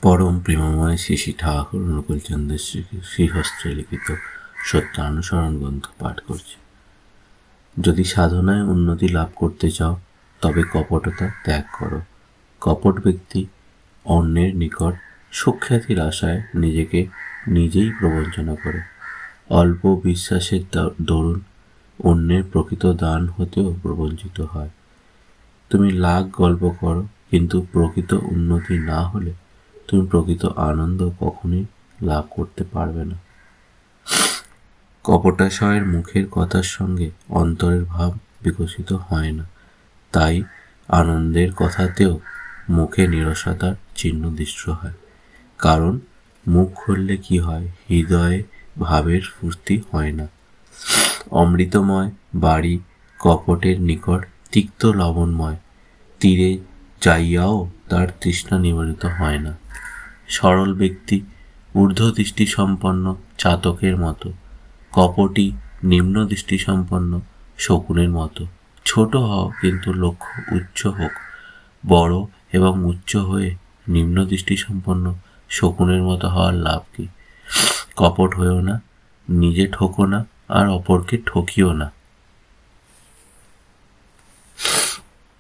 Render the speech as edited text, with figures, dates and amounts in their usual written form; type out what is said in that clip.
পরম প্রেমময় শ্রী শ্রী ঠাকুর অনুকূলচন্দ্রের শ্রীহস্তে লিখিত সত্যানুসরণ গ্রন্থ পাঠ করছি। যদি সাধনায় উন্নতি লাভ করতে চাও তবে কপটতা ত্যাগ করো। কপট ব্যক্তি অন্যের নিকট সুখ্যাতির আশায় নিজেকে নিজেই প্রবঞ্চনা করে। অল্প বিশ্বাসের দরুন অন্যের প্রকৃত দান হতেও প্রবঞ্চিত হয়। তুমি লাখ গল্প করো, কিন্তু প্রকৃত উন্নতি না হলে তুমি প্রকৃত আনন্দ কখনোই লাভ করতে পারবে না। কপটাশয়ের মুখের কথার সঙ্গে অন্তরের ভাব বিকশিত হয় না, তাই আনন্দের কথাতেও মুখে নিরসতার চিহ্ন দৃষ্ট হয়। কারণ মুখ খুললে কি হয়, হৃদয়ে ভাবের স্ফূর্তি হয় না। অমৃতময় বাড়ি কপটের নিকট তিক্ত লবণময়, তীরে যাইয়াও তার তৃষ্ণা নিবারিত হয় না। সরল ব্যক্তি ঊর্ধ্বদৃষ্টি সম্পন্ন চাতকের মতো, কপটি নিম্ন দৃষ্টি সম্পন্ন শকুনের মতো। ছোট হও, কিন্তু লক্ষ্য উচ্চ হোক। বড় এবং উচ্চ হয়ে নিম্ন দৃষ্টি সম্পন্ন শকুনের মতো হওয়ার লাভ কি? কপট হয়েও না, নিজে ঠকো না, আর অপরকে ঠকিও না।